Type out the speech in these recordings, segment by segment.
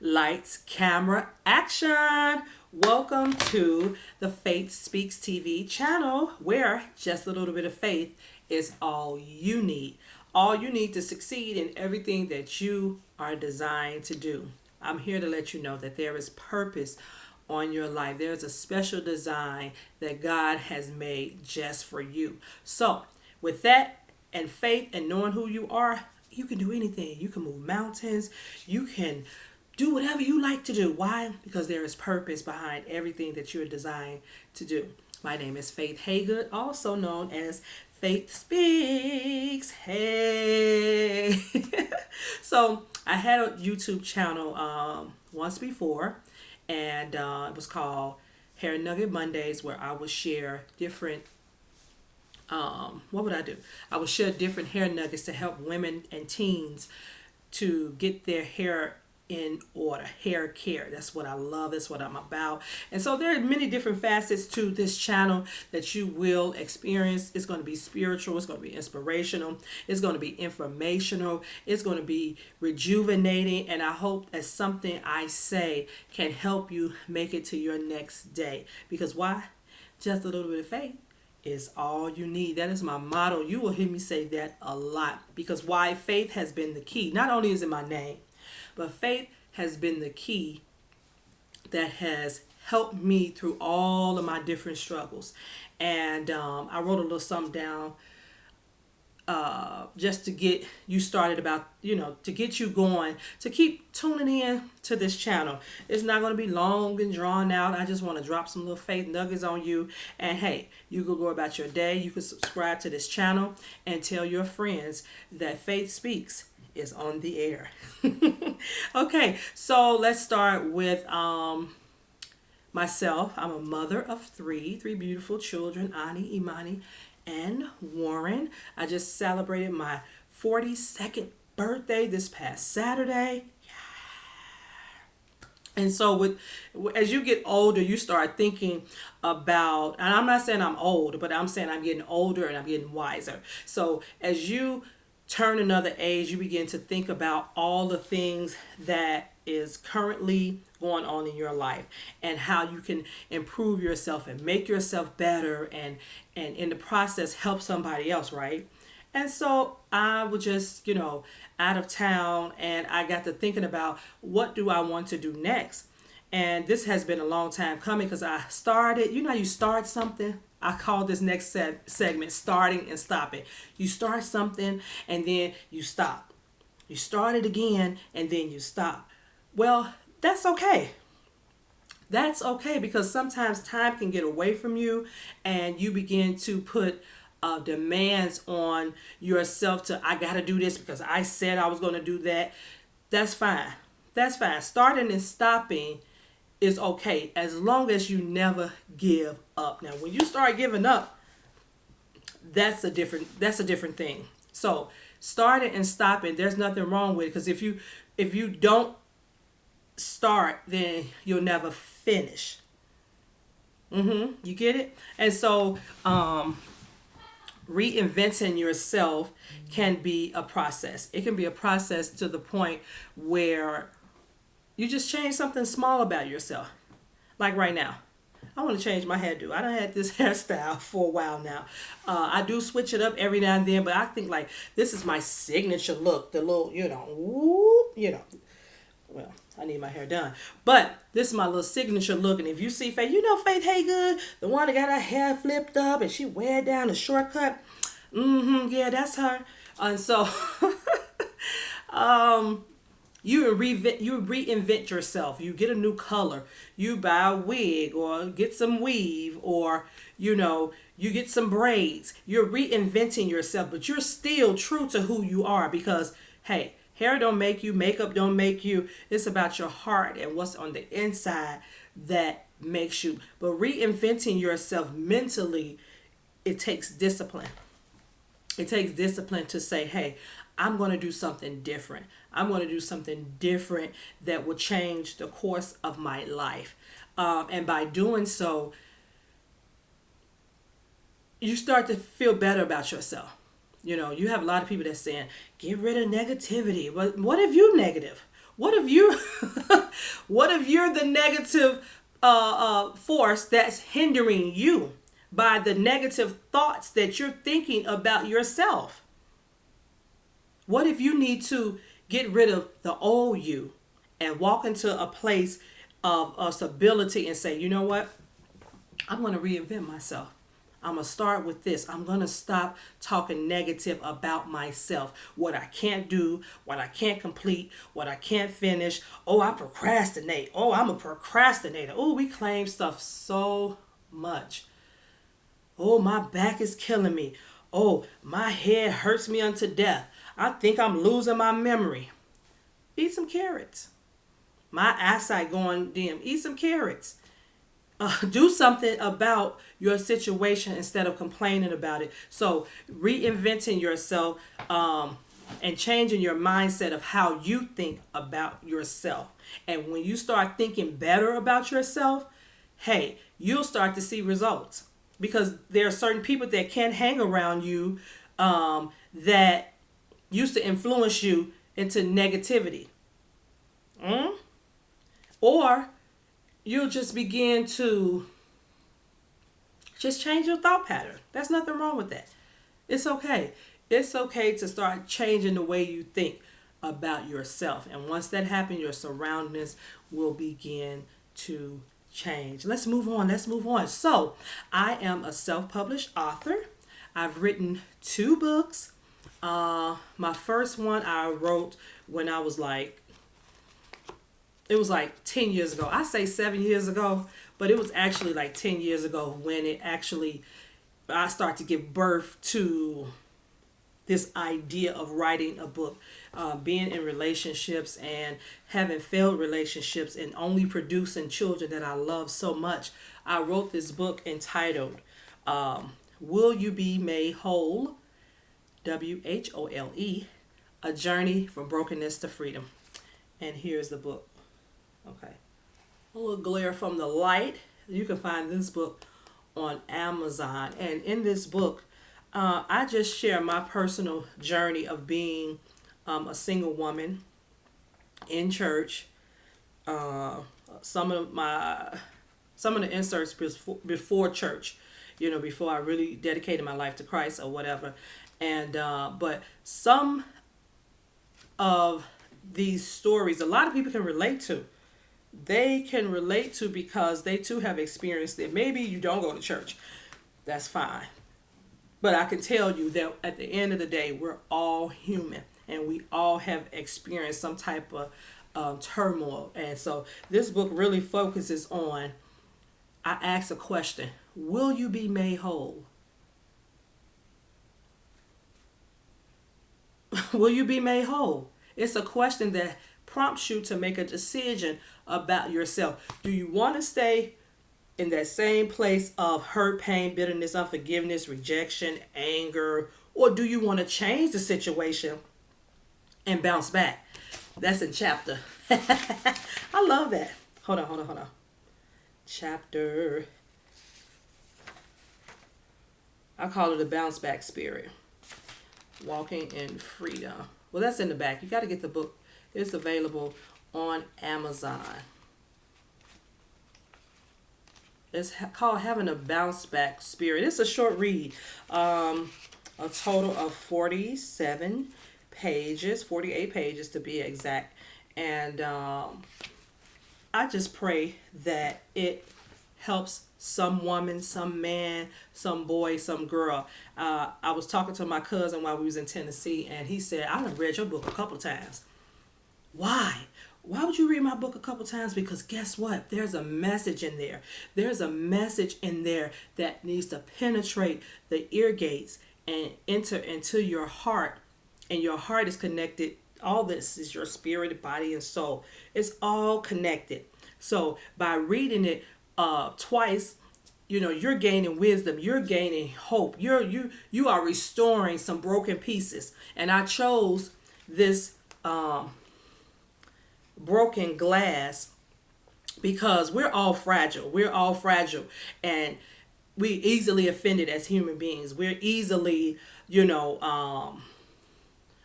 Lights, camera, action! Welcome to the Faith Speaks TV channel where just a little bit of faith is all you need. All you need to succeed in everything that you are designed to do. I'm here to let you know that there is purpose on your life. There's a special design that God has made just for you. So, with that and faith and knowing who you are, you can do anything. You can move mountains. You can do whatever you like to do. Why? Because there is purpose behind everything that you're designed to do. My name is Faith Haygood, also known as Faith Speaks. Hey. So I had a YouTube channel once before, and it was called Hair Nugget Mondays, where I would share different what would I do? I would share different hair nuggets to help women and teens to get their hair in order. Hair care. That's what I love. That's what I'm about. And so there are many different facets to this channel that you will experience. It's going to be spiritual. It's going to be inspirational. It's going to be informational. It's going to be rejuvenating. And I hope that something I say can help you make it to your next day. Because why? Just a little bit of faith is all you need. That is my motto. You will hear me say that a lot, because why? Faith has been the key. Not only is it my name, but faith has been the key that has helped me through all of my different struggles. And I wrote a little something down just to get you started about, to get you going, to keep tuning in to this channel. It's not going to be long and drawn out. I just want to drop some little faith nuggets on you. And hey, you can go about your day. You can subscribe to this channel and tell your friends that Faith Speaks is on the air. Okay, so let's start with myself. I'm a mother of three beautiful children, Ani, Imani, and Warren. I just celebrated my 42nd birthday this past Saturday. And so as you get older, you start thinking about, and I'm not saying I'm old, but I'm saying I'm getting older and I'm getting wiser. So as you turn another age, you begin to think about all the things that is currently going on in your life and how you can improve yourself and make yourself better and in the process help somebody else, right? And so I was just, out of town, and I got to thinking about what do I want to do next. And this has been a long time coming, because I started, you start something. I call this next segment starting and stopping. You start something and then you stop. You start it again and then you stop. Well, that's okay. That's okay, because sometimes time can get away from you and you begin to put demands on yourself to, I got to do this because I said I was going to do that. That's fine. That's fine. Starting and stopping is okay, as long as you never give up. Now, when you start giving up, that's a different thing. So starting and stopping, there's nothing wrong with it, because if you don't start, then you'll never finish. You get it? And so reinventing yourself can be a process. It can be a process to the point where you just change something small about yourself. Like right now, I want to change my hairdo. I done had this hairstyle for a while now. I do switch it up every now and then, but I think like this is my signature look. The little, well, I need my hair done. But this is my little signature look. And if you see Faith, Faith Haygood, the one that got her hair flipped up and she wear it down a shortcut. Yeah, that's her. And so you reinvent yourself. You get a new color. You buy a wig or get some weave, or you get some braids. You're reinventing yourself, but you're still true to who you are, because hey, hair don't make you, makeup don't make you. It's about your heart and what's on the inside that makes you. But reinventing yourself mentally, it takes discipline. It takes discipline to say, hey, I'm going to do something different. I'm going to do something different that will change the course of my life. And by doing so, you start to feel better about yourself. You have a lot of people that's saying, get rid of negativity. But what if you negative? What if you what if you're the negative force that's hindering you by the negative thoughts that you're thinking about yourself? What if you need to get rid of the old you and walk into a place of stability and say, you know what? I'm going to reinvent myself. I'm going to start with this. I'm going to stop talking negative about myself. What I can't do, what I can't complete, what I can't finish. Oh, I procrastinate. Oh, I'm a procrastinator. Oh, we claim stuff so much. Oh, my back is killing me. Oh, my head hurts me unto death. I think I'm losing my memory. Eat some carrots. My eyesight going dim. Eat some carrots. Do something about your situation instead of complaining about it. So reinventing yourself and changing your mindset of how you think about yourself. And when you start thinking better about yourself, hey, you'll start to see results. Because there are certain people that can hang around you that used to influence you into negativity. Or you'll just begin to just change your thought pattern. There's nothing wrong with that. It's okay. It's okay to start changing the way you think about yourself. And once that happens, your surroundings will begin to change. Let's move on. Let's move on. So, I am a self-published author. I've written 2 books. My first one I wrote when I was it was like 10 years ago. I say 7 years ago, but it was actually like 10 years ago when I started to give birth to this idea of writing a book. Being in relationships and having failed relationships and only producing children that I love so much. I wrote this book entitled Will You Be Made Whole? WHOLE, A Journey from Brokenness to Freedom. And here's the book. Okay. A little glare from the light. You can find this book on Amazon. And in this book, I just share my personal journey of being a single woman in church. Some of the inserts before church, before I really dedicated my life to Christ or whatever. And but some of these stories, a lot of people can relate to. They can relate to because they too have experienced it. Maybe you don't go to church. That's fine. But I can tell you that at the end of the day, we're all human and we all have experienced some type of turmoil. And so this book really focuses on, I ask a question, will you be made whole? Will you be made whole? It's a question that prompts you to make a decision about yourself. Do you want to stay in that same place of hurt, pain, bitterness, unforgiveness, rejection, anger, or do you want to change the situation and bounce back? That's in chapter. I love that. Hold on. Chapter. I call it a bounce back spirit. Walking in Freedom. Well, that's in the back. You got to get the book. It's available on Amazon. It's called Having a Bounce Back Spirit. It's a short read. A total of 47 pages, 48 pages to be exact. And I just pray that it helps some woman, some man, some boy, some girl. I was talking to my cousin while we was in Tennessee, and he said, I done read your book a couple times. Why? Why would you read my book a couple times? Because guess what? There's a message in there. There's a message in there that needs to penetrate the ear gates and enter into your heart. And your heart is connected. All this is your spirit, body, and soul. It's all connected. So by reading it twice, you're gaining wisdom. You're gaining hope. You are restoring some broken pieces. And I chose this broken glass because we're all fragile. We're all fragile, and we easily offended as human beings. We're easily,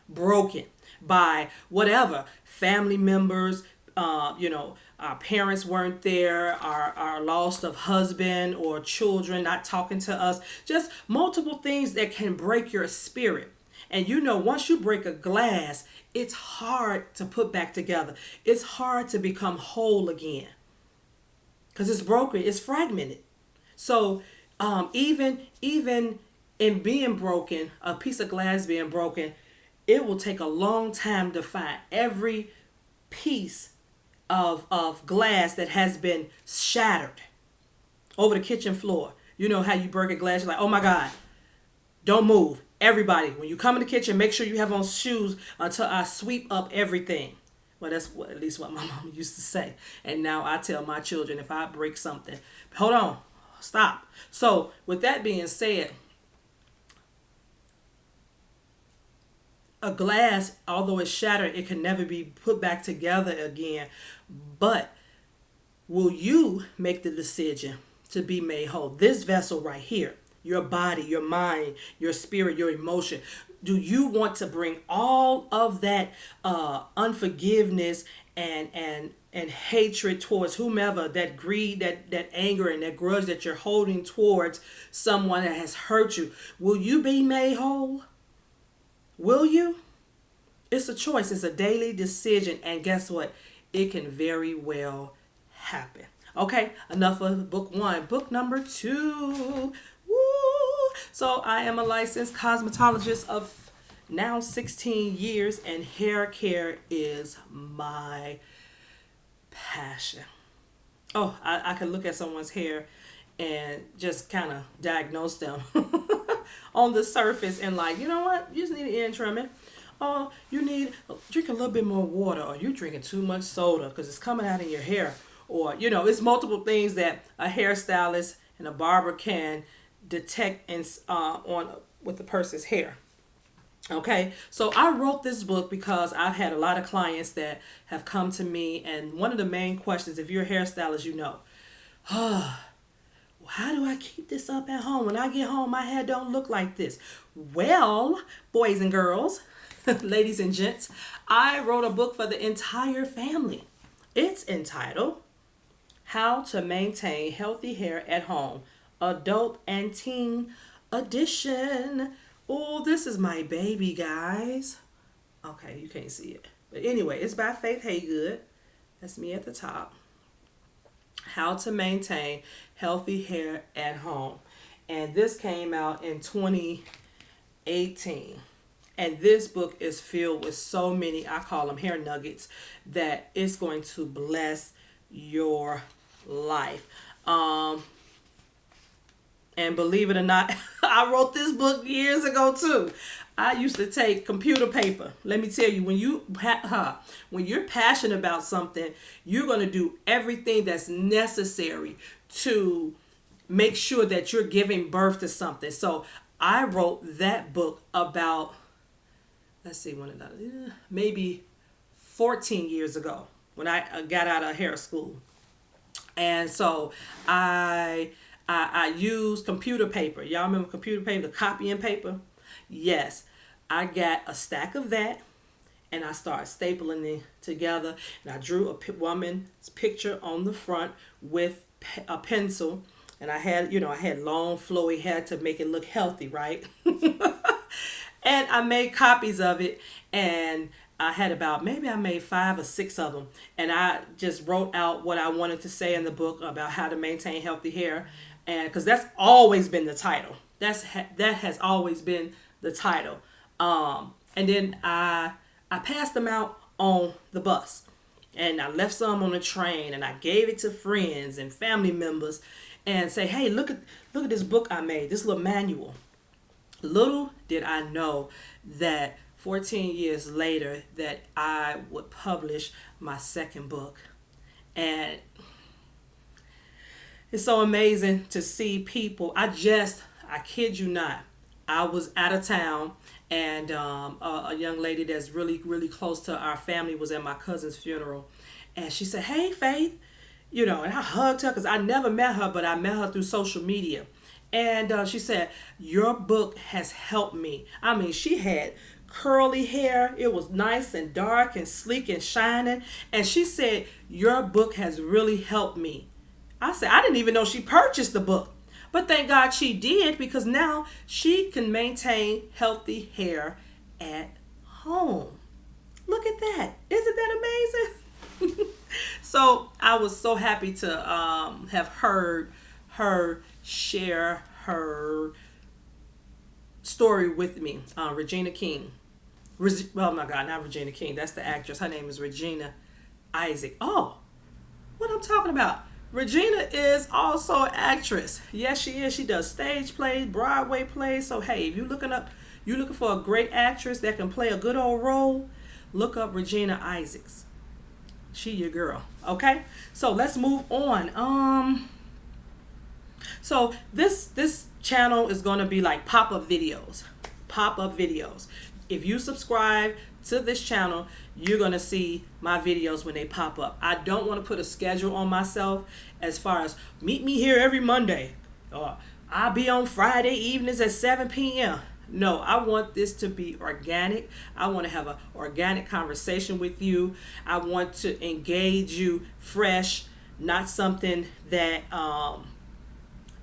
broken. by whatever family members. Our parents weren't there, our loss of husband or children not talking to us, just multiple things that can break your spirit. And once you break a glass, it's hard to put back together. It's hard to become whole again because it's broken, it's fragmented. So even in being broken, a piece of glass being broken, it will take a long time to find every piece of glass that has been shattered over the kitchen floor. You know how you break a glass, you're like, oh my God, don't move. Everybody, when you come in the kitchen, make sure you have on shoes until I sweep up everything. Well, that's at least what my mom used to say. And now I tell my children, if I break something, hold on, stop. So with that being said, a glass, although it's shattered, it can never be put back together again. But will you make the decision to be made whole? This vessel right here, your body, your mind, your spirit, your emotion. Do you want to bring all of that unforgiveness and hatred towards whomever, that greed, that anger, and that grudge that you're holding towards someone that has hurt you? Will you be made whole? Will you? It's a choice. It's a daily decision. And guess what? It can very well happen. Okay, enough of book one. Book number two. Woo! So I am a licensed cosmetologist of now 16 years, and hair care is my passion. Oh, I can look at someone's hair and just kind of diagnose them on the surface and like, you know what? You just need an ear trimming. Oh, you need drink a little bit more water, or you're drinking too much soda because it's coming out of your hair. Or, it's multiple things that a hairstylist and a barber can detect on with the person's hair. Okay, so I wrote this book because I've had a lot of clients that have come to me, and one of the main questions, if you're a hairstylist, how do I keep this up at home? When I get home, my hair don't look like this. Well, boys and girls, ladies and gents, I wrote a book for the entire family. It's entitled How to Maintain Healthy Hair at Home, Adult and Teen Edition. Oh, this is my baby, guys. Okay, you can't see it. But anyway, it's by Faith Haygood. That's me at the top. How to Maintain Healthy Hair at Home. And this came out in 2018. And this book is filled with so many, I call them hair nuggets, that it's going to bless your life. And believe it or not, I wrote this book years ago too. I used to take computer paper. Let me tell you, when you're passionate about something, you're going to do everything that's necessary to make sure that you're giving birth to something. So I wrote that book about, maybe 14 years ago when I got out of hair school. And so I used computer paper. Y'all remember computer paper, the copying paper? Yes. I got a stack of that, and I started stapling it together. And I drew a woman's picture on the front with a pencil. And I had long, flowy hair to make it look healthy, right? And I made copies of it, and I had I made 5 or 6 of them. And I just wrote out what I wanted to say in the book about how to maintain healthy hair. And because that's always been the title. That has always been the title. And then I passed them out on the bus. And I left some on the train, and I gave it to friends and family members and say, hey, look at this book I made, this little manual. Little did I know that 14 years later that I would publish my second book. And it's so amazing to see people. I kid you not, I was out of town, and a young lady that's really, really close to our family was at my cousin's funeral. And she said, hey, Faith, and I hugged her because I never met her, but I met her through social media. And she said, your book has helped me. I mean, she had curly hair. It was nice and dark and sleek and shining. And she said, your book has really helped me. I said, I didn't even know she purchased the book. But thank God she did, because now she can maintain healthy hair at home. Look at that. Isn't that amazing? So I was so happy to have heard her share her story with me. Regina King. Well, my God, not Regina King. That's the actress. Her name is Regina Isaac. Oh, what I'm talking about. Regina is also an actress. Yes, she is. She does stage plays, Broadway plays. So hey, if you're looking for a great actress that can play a good old role, look up Regina Isaacs. She your girl. Okay? So let's move on. So this channel is going to be like pop-up videos. Pop-up videos. If you subscribe to this channel, you're going to see my videos when they pop up. I don't want to put a schedule on myself as far as meet me here every Monday, or I'll be on Friday evenings at 7 p.m. No, I want this to be organic. I want to have an organic conversation with you. I want to engage you fresh, not something that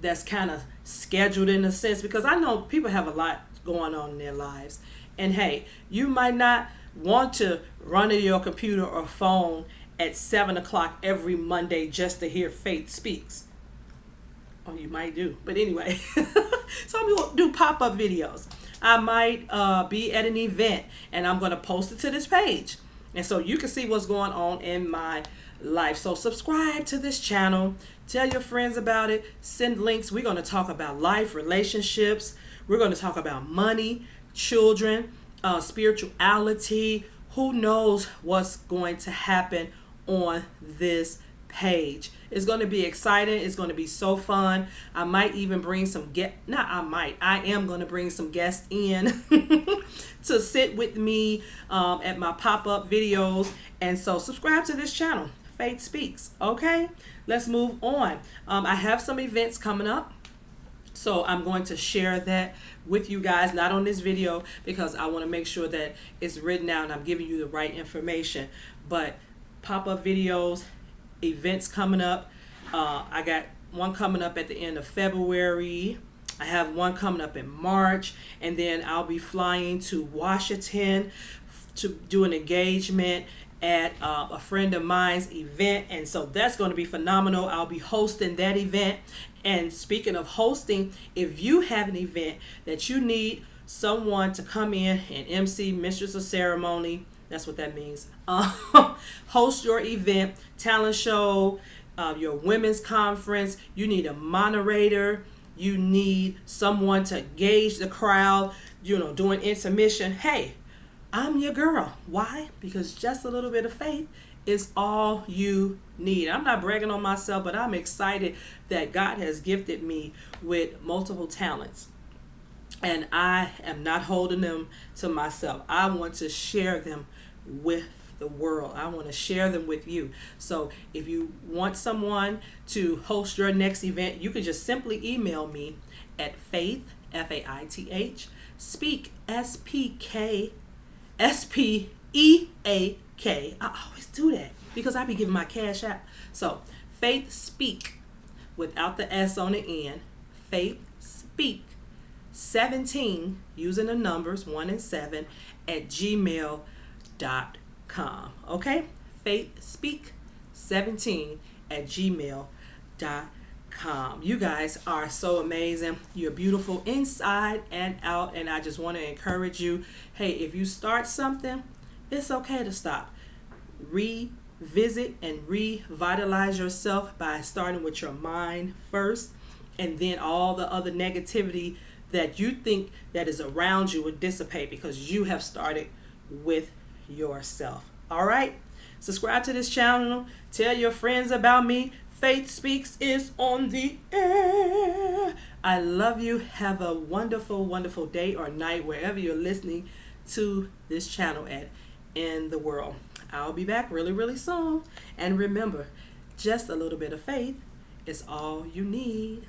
that's kind of scheduled in a sense, because I know people have a lot going on in their lives. And hey, you might not want to run to your computer or phone at 7 o'clock every Monday just to hear Faith Speaks. Oh, you might do. But anyway, so I'm going to do pop-up videos. I might be at an event and I'm going to post it to this page. And so you can see what's going on in my life. So subscribe to this channel. Tell your friends about it. Send links. We're going to talk about life, relationships. We're going to talk about money, children, spirituality. Who knows what's going to happen on this page. It's going to be exciting. It's going to be so fun. I might even bring I am going to bring some guests in to sit with me at my pop-up videos. And so subscribe to this channel, Faith Speaks. Okay, let's move on. I have some events coming up. So I'm going to share that with you guys, not on this video, because I want to make sure that it's written out and I'm giving you the right information. But pop-up videos, events coming up. I got one coming up at the end of February. I have one coming up in March. And then I'll be flying to Washington to do an engagement at a friend of mine's event. And so that's going to be phenomenal. I'll be hosting that event. And speaking of hosting, if you have an event that you need someone to come in and MC, Mistress of Ceremony, that's what that means, host your event, talent show, your women's conference, you need a moderator, you need someone to gauge the crowd, doing intermission. Hey, I'm your girl. Why? Because just a little bit of faith is all you need. I'm not bragging on myself, but I'm excited that God has gifted me with multiple talents. And I am not holding them to myself. I want to share them with the world. I want to share them with you. So if you want someone to host your next event, you can just simply email me at faith, F-A-I-T-H, speak, S-P-K, S-P-E-A-K. I always do that because I be giving my cash app. So Faith Speak without the S on the end. Faith Speak 17 using the numbers 1 and 7 at gmail.com. Okay? Faith Speak 17 at gmail.com. You guys are so amazing. You're beautiful inside and out, and I just want to encourage you, hey, if you start something, it's okay to stop. Revisit and revitalize yourself by starting with your mind first, and then all the other negativity that you think that is around you will dissipate because you have started with yourself. All right? Subscribe to this channel. Tell your friends about me. Faith Speaks is on the air. I love you. Have a wonderful, wonderful day or night wherever you're listening to this channel at in the world. I'll be back really, really soon. And remember, just a little bit of faith is all you need.